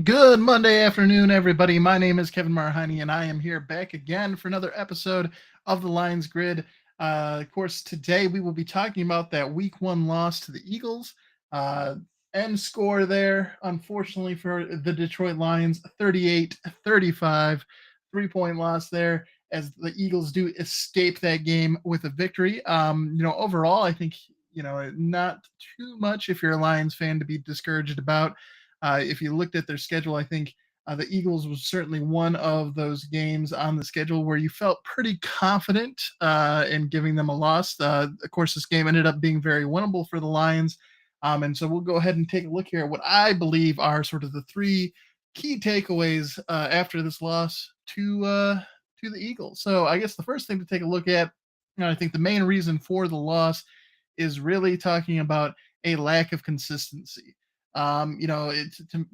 Good Monday afternoon, everybody. My name is Kevin Marhani, and I am here back again for another episode of the Lions Grid. Of course, today we will be talking about that Week 1 loss to the Eagles. Uh, End score there, unfortunately, for the Detroit Lions, 38-35, 3-point loss there, as the Eagles do escape that game with a victory. Overall, I think, not too much if you're a Lions fan to be discouraged about. If you looked at their schedule, I think the Eagles was certainly one of those games on the schedule where you felt pretty confident in giving them a loss. Of course, this game ended up being very winnable for the Lions. And so we'll go ahead and take a look here at what I believe are sort of the three key takeaways after this loss to the Eagles. So I guess the first thing to take a look at, I think the main reason for the loss is really talking about a lack of consistency. To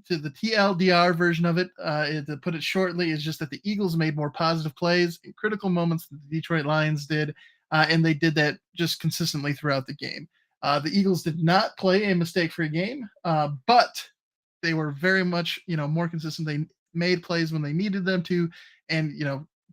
the TLDR version of it, to put it shortly, is just that the Eagles made more positive plays in critical moments than the Detroit Lions did, and they did that just consistently throughout the game. The Eagles did not play a mistake-free game, but they were very much, more consistent. They made plays when they needed them to, and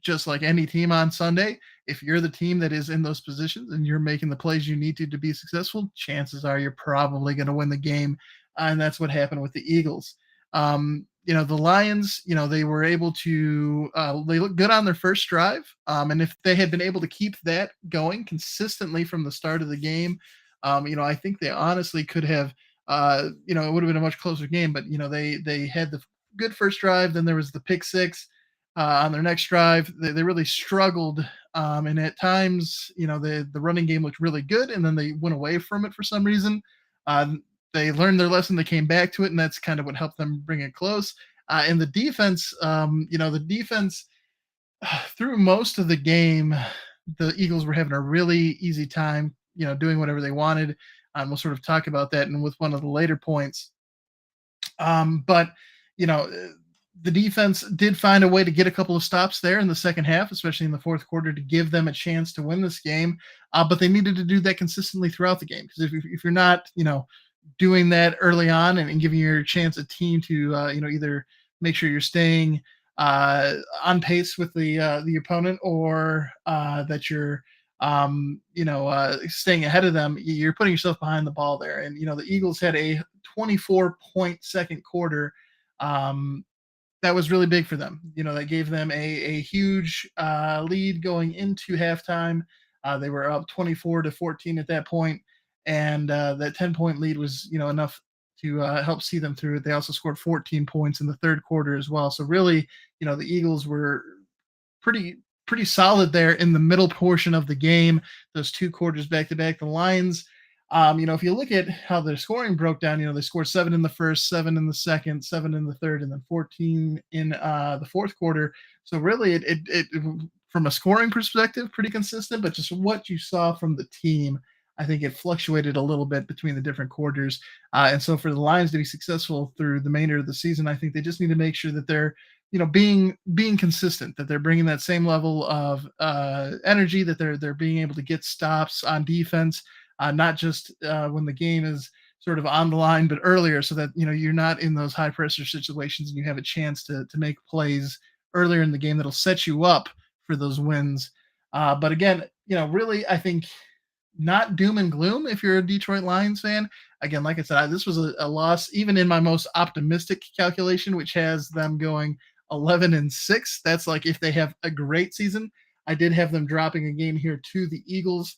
just like any team on Sunday, if you're the team that is in those positions and you're making the plays you need to be successful, chances are you're probably going to win the game, and that's what happened with the Eagles. The Lions, they were able to they looked good on their first drive, and if they had been able to keep that going consistently from the start of the game, I think they honestly could have. It would have been a much closer game, but they had the good first drive. Then there was the pick six on their next drive. They really struggled, and at times, the running game looked really good, and then they went away from it for some reason. Uh, they learned their lesson. They came back to it, and that's kind of what helped them bring it close. And the defense, the defense through most of the game, the Eagles were having a really easy time, doing whatever they wanted. We'll sort of talk about that, and with one of the later points. But you know, the defense did find a way to get a couple of stops there in the second half, especially in the fourth quarter, to give them a chance to win this game. But they needed to do that consistently throughout the game, because if you're not, doing that early on and giving your chance a team to, either make sure you're staying on pace with the opponent, or that you're staying ahead of them, you're putting yourself behind the ball there. And the Eagles had a 24-point second quarter. Um, that was really big for them. That gave them a huge lead going into halftime. They were up 24-14 at that point, and that 10-point lead was enough to help see them through it. They also scored 14 points in the third quarter as well. So really, the Eagles were pretty solid there in the middle portion of the game. Those two quarters back to back. The Lions, if you look at how their scoring broke down, they scored 7 in the first, 7 in the second, 7 in the third, and then 14 in the fourth quarter. So really, it from a scoring perspective, pretty consistent. But just what you saw from the team, I think it fluctuated a little bit between the different quarters. And so for the Lions to be successful through the remainder of the season, I think they just need to make sure that they're being consistent, that they're bringing that same level of energy, that they're being able to get stops on defense, not just when the game is sort of on the line, but earlier, so that you're not in those high pressure situations and you have a chance to make plays earlier in the game that'll set you up for those wins. But again, really, I think not doom and gloom if you're a Detroit Lions fan. Again, like I said, this was a loss, even in my most optimistic calculation, which has them going 11-6. That's like if they have a great season. I did have them dropping a game here to the Eagles.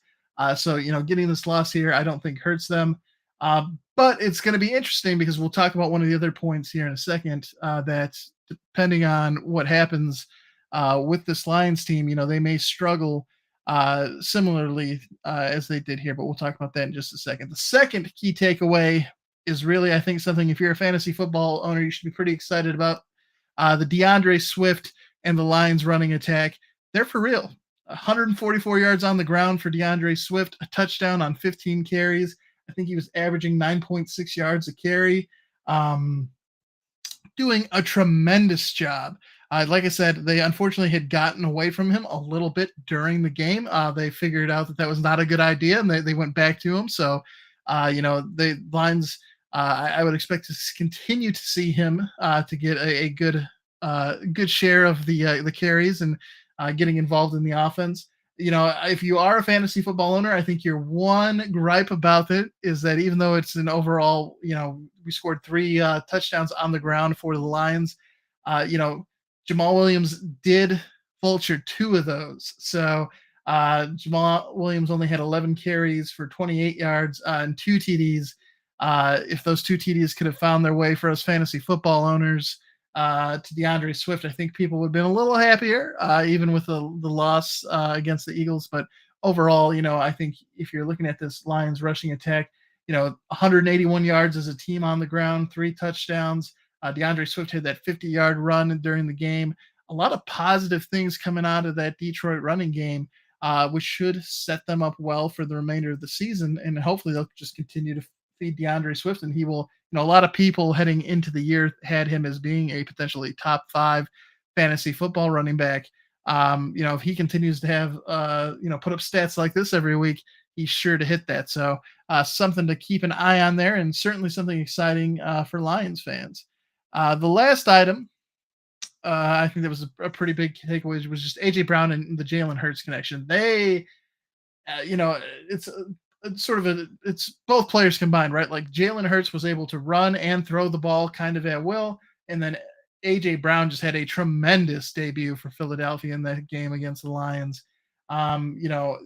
So, getting this loss here, I don't think hurts them. But it's going to be interesting, because we'll talk about one of the other points here in a second, that depending on what happens with this Lions team, they may struggle similarly as they did here, but we'll talk about that in just a second. The second key takeaway is really, I think, something, if you're a fantasy football owner, you should be pretty excited about. The DeAndre Swift and the Lions running attack, they're for real. 144 yards on the ground for DeAndre Swift, a touchdown on 15 carries. I think he was averaging 9.6 yards a carry. Doing a tremendous job. Like I said, they unfortunately had gotten away from him a little bit during the game. They figured out that was not a good idea, and they went back to him. So, the Lions I would expect to continue to see him to get a good share of the carries and getting involved in the offense. If you are a fantasy football owner, I think your one gripe about it is that even though it's an overall, we scored three touchdowns on the ground for the Lions. Jamal Williams did vulture two of those. So Jamal Williams only had 11 carries for 28 yards and two TDs. If those two TDs could have found their way for us fantasy football owners to DeAndre Swift, I think people would have been a little happier, even with the loss against the Eagles. But overall, I think if you're looking at this Lions rushing attack, 181 yards as a team on the ground, three touchdowns. DeAndre Swift had that 50-yard run during the game. A lot of positive things coming out of that Detroit running game, which should set them up well for the remainder of the season. And hopefully they'll just continue to feed DeAndre Swift, and he will. A lot of people heading into the year had him as being a potentially top 5 fantasy football running back. If he continues to have, put up stats like this every week, he's sure to hit that. So something to keep an eye on there, and certainly something exciting for Lions fans. The last item, I think that was a pretty big takeaway, was just AJ Brown and the Jalen Hurts connection. They, it's it's both players combined, right? Like Jalen Hurts was able to run and throw the ball kind of at will, and then AJ Brown just had a tremendous debut for Philadelphia in that game against the Lions. The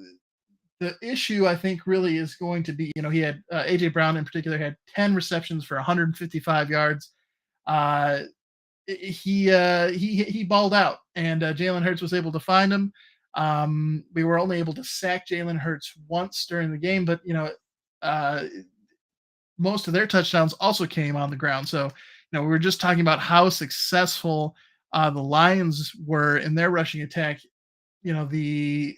issue I think really is going to be, he had AJ Brown in particular had 10 receptions for 155 yards. Uh, he balled out, and Jalen Hurts was able to find him. We were only able to sack Jalen Hurts once during the game, but uh, most of their touchdowns also came on the ground. So we were just talking about how successful the Lions were in their rushing attack. The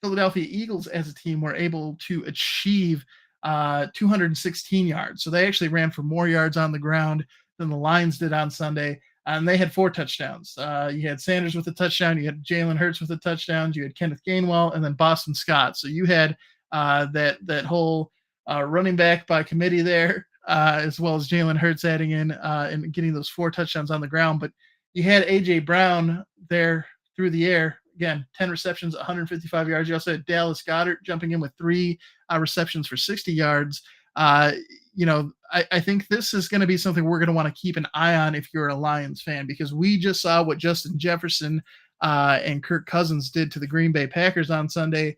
Philadelphia Eagles as a team were able to achieve 216 yards. So they actually ran for more yards on the ground than the Lions did on Sunday. And they had 4 touchdowns. You had Sanders with a touchdown, you had Jalen Hurts with a touchdown, you had Kenneth Gainwell, and then Boston Scott. So you had that whole running back by committee there, as well as Jalen Hurts adding in and getting those 4 touchdowns on the ground. But you had AJ Brown there through the air. Again, 10 receptions, 155 yards. You also had Dallas Goedert jumping in with 3 receptions for 60 yards. I think this is going to be something we're going to want to keep an eye on if you're a Lions fan, because we just saw what Justin Jefferson and Kirk Cousins did to the Green Bay Packers on Sunday.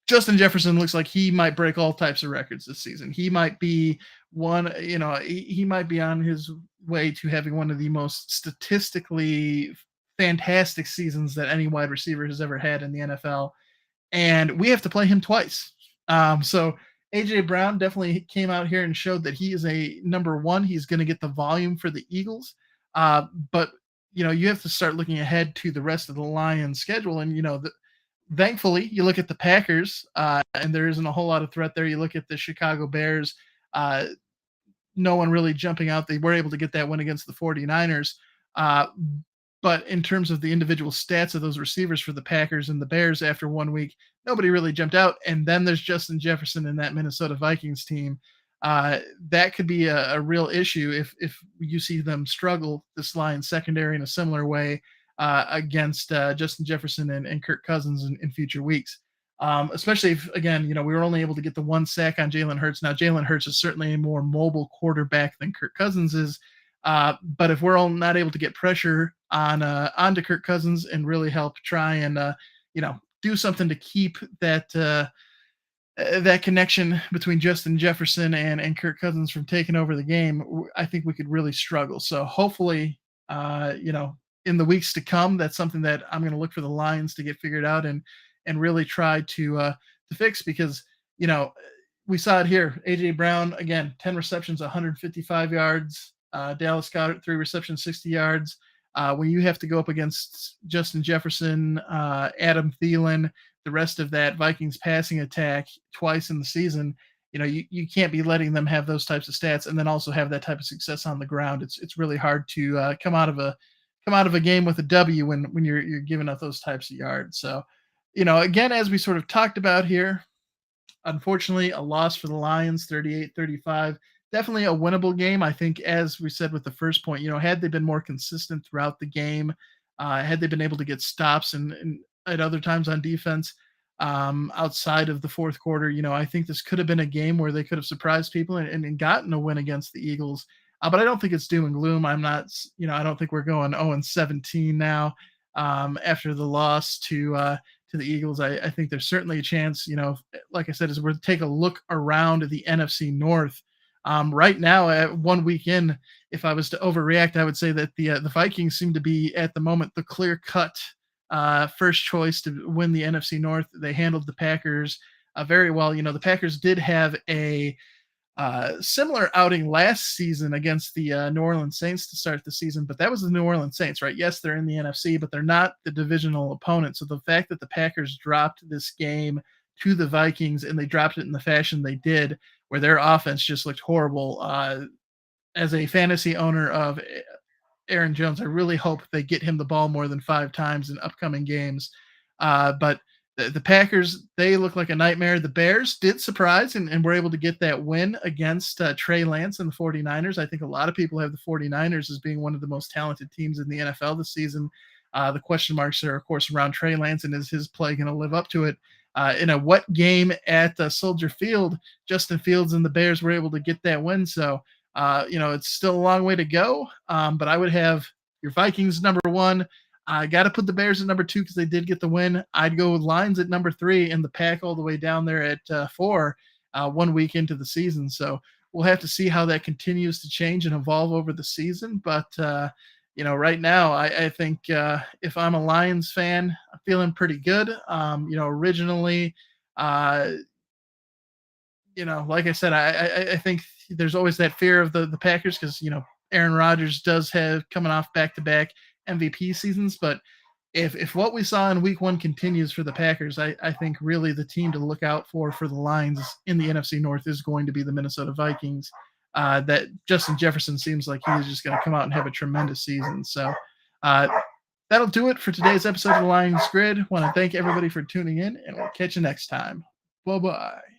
Justin Jefferson looks like he might break all types of records this season. He might be he might be on his way to having one of the most statistically fantastic seasons that any wide receiver has ever had in the NFL. And we have to play him twice. So AJ Brown definitely came out here and showed that he is a number one. He's going to get the volume for the Eagles. But you have to start looking ahead to the rest of the Lions schedule. And, thankfully, you look at the Packers, and there isn't a whole lot of threat there. You look at the Chicago Bears, no one really jumping out. They were able to get that win against the 49ers. But in terms of the individual stats of those receivers for the Packers and the Bears after 1 week, nobody really jumped out. And then there's Justin Jefferson in that Minnesota Vikings team. That could be a real issue if you see them struggle, this Lions secondary, in a similar way against Justin Jefferson and Kirk Cousins in future weeks. Especially if, again, we were only able to get the 1 sack on Jalen Hurts. Now, Jalen Hurts is certainly a more mobile quarterback than Kirk Cousins is. But if we're all not able to get pressure onto Kirk Cousins and really help try and do something to keep that connection between Justin Jefferson and Kirk Cousins from taking over the game, I think we could really struggle. So hopefully, in the weeks to come, that's something that I'm going to look for the Lions to get figured out and really try to fix, because we saw it here. AJ Brown, again, 10 receptions, 155 yards. Dallas Goedert, 3 receptions, 60 yards. When you have to go up against Justin Jefferson, Adam Thielen, the rest of that Vikings passing attack twice in the season, you can't be letting them have those types of stats and then also have that type of success on the ground. It's really hard to come out of a game with a W when you're giving up those types of yards. So, again, as we sort of talked about here, unfortunately, a loss for the Lions, 38-35. Definitely a winnable game. I think, as we said with the first point, had they been more consistent throughout the game, had they been able to get stops and at other times on defense, outside of the fourth quarter, I think this could have been a game where they could have surprised people and gotten a win against the Eagles. But I don't think it's doom and gloom. I'm not, I don't think we're going 0-17 now, after the loss to the Eagles. I think there's certainly a chance, like I said, as we're to take a look around the NFC North. Right now, at 1 week in, if I was to overreact, I would say that the Vikings seem to be at the moment the clear cut first choice to win the NFC North. They handled the Packers very well. The Packers did have a similar outing last season against the New Orleans Saints to start the season, but that was the New Orleans Saints, right? Yes, they're in the NFC, but they're not the divisional opponent. So the fact that the Packers dropped this game to the Vikings and they dropped it in the fashion they did, where their offense just looked horrible. As a fantasy owner of Aaron Jones, I really hope they get him the ball more than 5 times in upcoming games. But the Packers, they look like a nightmare. The Bears did surprise and were able to get that win against Trey Lance and the 49ers. I think a lot of people have the 49ers as being one of the most talented teams in the NFL this season. The question marks are, of course, around Trey Lance, and is his play going to live up to it? In a wet game at Soldier Field, Justin Fields and the Bears were able to get that win. So, it's still a long way to go, but I would have your Vikings number 1. I got to put the Bears at number 2 because they did get the win. I'd go with Lions at number 3 and the Pack all the way down there at 4, 1 week into the season. So we'll have to see how that continues to change and evolve over the season. But, right now, I think if I'm a Lions fan, I'm feeling pretty good. Originally, uh, like I said, I think there's always that fear of the Packers because Aaron Rodgers does have coming off back-to-back MVP seasons, but if what we saw in Week 1 continues for the Packers, I think really the team to look out for the Lions in the NFC North is going to be the Minnesota Vikings. That Justin Jefferson seems like he's just going to come out and have a tremendous season. So uh, that'll do it for today's episode of the Lions Grid. Want to thank everybody for tuning in, and we'll catch you next time. Bye bye.